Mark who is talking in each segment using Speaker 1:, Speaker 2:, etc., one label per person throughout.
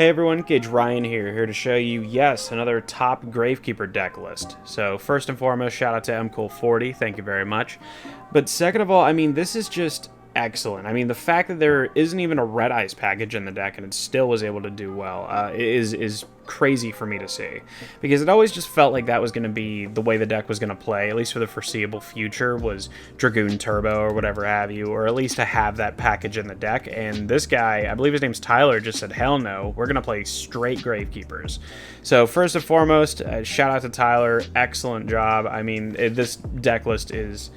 Speaker 1: Hey everyone, Gage Ryan here to show you, yes, another top Gravekeeper deck list. So first and foremost, shout out to mcool40, thank you very much. But second of all, I mean, this is just excellent. I mean, the fact that there isn't even a Red Eyes package in the deck and it still was able to do well is crazy for me to see. Because it always just felt like that was going to be the way the deck was going to play, at least for the foreseeable future, was Dragoon Turbo or whatever have you, or at least to have that package in the deck. And this guy, I believe his name's Tyler, just said, hell no, we're going to play straight Gravekeepers. So first and foremost, shout out to Tyler, excellent job. I mean, this deck list is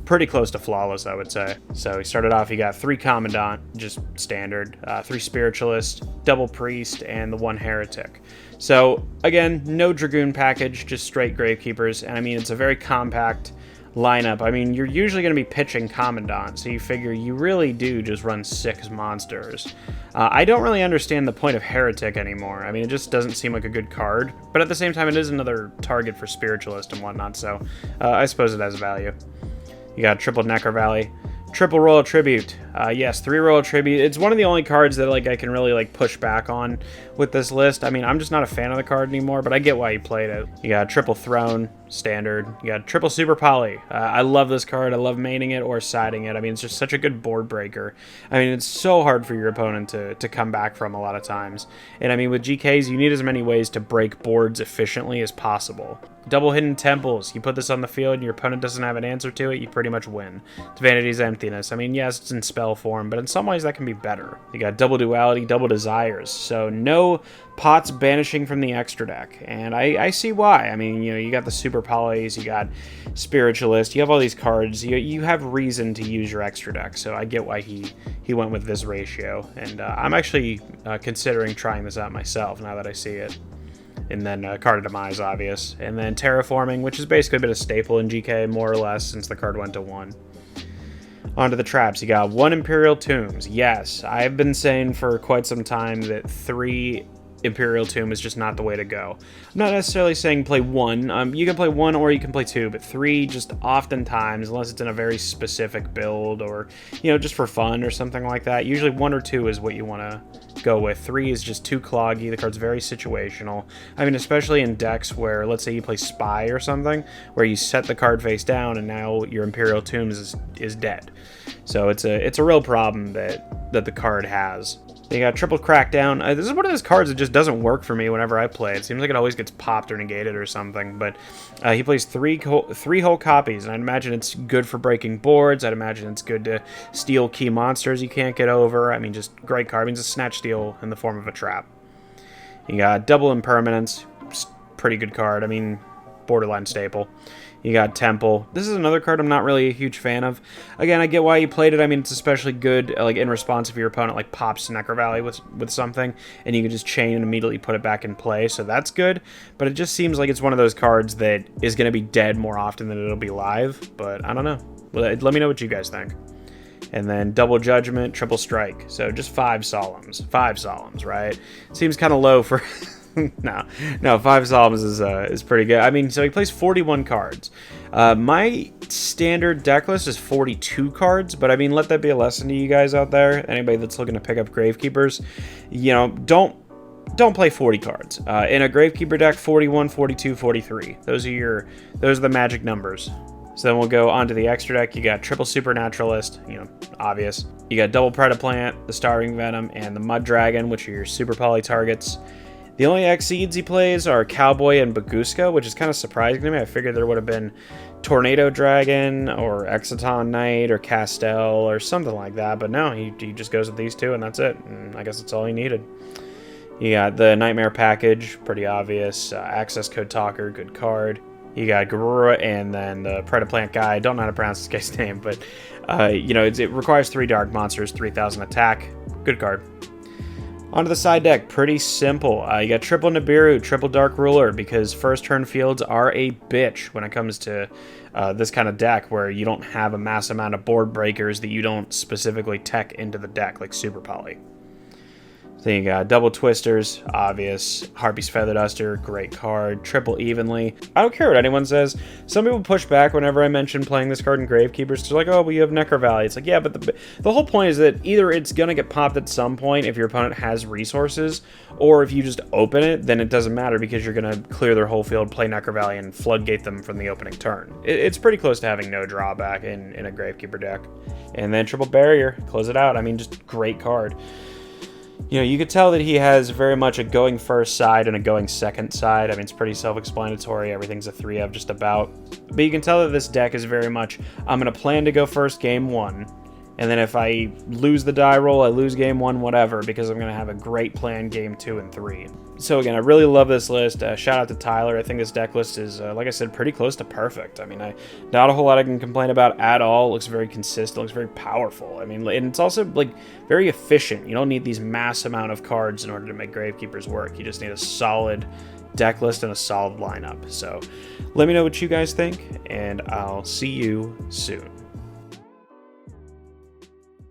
Speaker 1: pretty close to flawless, I would say. So he started off, he got 3 Commandant, just standard, 3 Spiritualist, double Priest, and the 1 Heretic. So again, no Dragoon package, just straight Gravekeepers, and I mean, it's a very compact lineup. I mean, you're usually going to be pitching Commandant, so you figure you really do just run 6 monsters. I don't really understand the point of Heretic anymore. I mean, it just doesn't seem like a good card, but at the same time, it is another target for Spiritualist and whatnot, so I suppose it has value. You got triple Necrovalley, triple Royal Tribute. Yes, 3 Royal Tribute. It's one of the only cards that I can really push back on with this list. I mean, I'm just not a fan of the card anymore, but I get why you played it. You got triple Throne, standard. You got triple Super Poly. I love this card. I love maining it or siding it. I mean, it's just such a good board breaker. I mean, it's so hard for your opponent to come back from a lot of times. And I mean, with GKs, you need as many ways to break boards efficiently as possible. Double Hidden Temples. You put this on the field and your opponent doesn't have an answer to it, you pretty much win. Vanity's Emptiness. I mean, yes, it's in spell form, but in some ways that can be better. You got double Duality, double Desires. So no pots banishing from the extra deck. And I see why. I mean, you got the Super Polys, you got Spiritualist, you have all these cards. You have reason to use your extra deck. So I get why he went with this ratio. And I'm actually considering trying this out myself now that I see it. And then Card of Demise, obvious. And then Terraforming, which has basically been a staple in GK, more or less, since the card went to 1. Onto the traps. You got 1 Imperial Tombs. Yes, I've been saying for quite some time that 3 Imperial Tomb is just not the way to go. I'm not necessarily saying play 1. You can play 1 or you can play 2, but 3 just oftentimes, unless it's in a very specific build or, just for fun or something like that, usually 1 or 2 is what you want to go with. 3 is just too cloggy. The card's very situational. I mean, especially in decks where, let's say you play Spy or something, where you set the card face down and now your Imperial Tombs is dead. So it's a real problem that the card has. They got triple Crackdown. This is one of those cards that just doesn't work for me whenever I play. It seems like it always gets popped or negated or something. But he plays three whole copies, and I'd imagine it's good for breaking boards. I'd imagine it's good to steal key monsters you can't get over. I mean, just great card. I mean, it's a snatch steal in the form of a trap. You got double Impermanence. Pretty good card. I mean, borderline staple. You got Temple. This is another card I'm not really a huge fan of. Again, I get why you played it. I mean, it's especially good in response if your opponent pops Necrovalley with something, and you can just chain and immediately put it back in play, so that's good. But it just seems like it's one of those cards that is going to be dead more often than it'll be live, but I don't know. Well, let me know what you guys think. And then double Judgment, triple Strike. So just 5 Solemns. 5 Solemns, right? Seems kind of low for... No, 5 Solemns is pretty good. I mean, so he plays 41 cards. My standard deck list is 42 cards, but I mean, let that be a lesson to you guys out there. Anybody that's looking to pick up Gravekeepers, don't play 40 cards. In a Gravekeeper deck, 41, 42, 43. Those are the magic numbers. So then we'll go on to the extra deck. You got triple Supernaturalist, obvious. You got double Predaplant, the Starving Venom, and the Mud Dragon, which are your Super Poly targets. The only Exceeds he plays are Cowboy and Baguska, which is kind of surprising to me. I figured there would have been Tornado Dragon or Exciton Knight or Castel or something like that. But no, he just goes with these 2 and that's it. And I guess that's all he needed. You got the Nightmare Package, pretty obvious. Access Code Talker, good card. You got Garura and then the Predaplant guy. I don't know how to pronounce this guy's name, but it requires 3 Dark Monsters, 3,000 attack. Good card. Onto the side deck, pretty simple. You got triple Nibiru, triple Dark Ruler, because first turn fields are a bitch when it comes to this kind of deck where you don't have a mass amount of board breakers that you don't specifically tech into the deck, like Super Poly. Then you got double twisters, obvious. Harpy's Feather Duster, great card. Triple Evenly. I don't care what anyone says. Some people push back whenever I mention playing this card in Gravekeepers. They're like, oh, well, you have Necrovalley. It's like, yeah, but the whole point is that either it's going to get popped at some point if your opponent has resources, or if you just open it, then it doesn't matter because you're going to clear their whole field, play Necrovalley, and floodgate them from the opening turn. It's pretty close to having no drawback in a Gravekeeper deck. And then Triple Barrier, close it out. I mean, just great card. You know, you could tell that he has very much a going first side and a going second side. I mean, it's pretty self-explanatory. Everything's a 3 of just about. But you can tell that this deck is very much, I'm going to plan to go first game 1. And then if I lose the die roll, I lose game 1, whatever, because I'm going to have a great plan game 2 and 3. So again, I really love this list. Shout out to Tyler. I think this deck list is, like I said, pretty close to perfect. I mean, not a whole lot I can complain about at all. It looks very consistent. It looks very powerful. I mean, and it's also like very efficient. You don't need these mass amount of cards in order to make Gravekeepers work. You just need a solid deck list and a solid lineup. So let me know what you guys think, and I'll see you soon.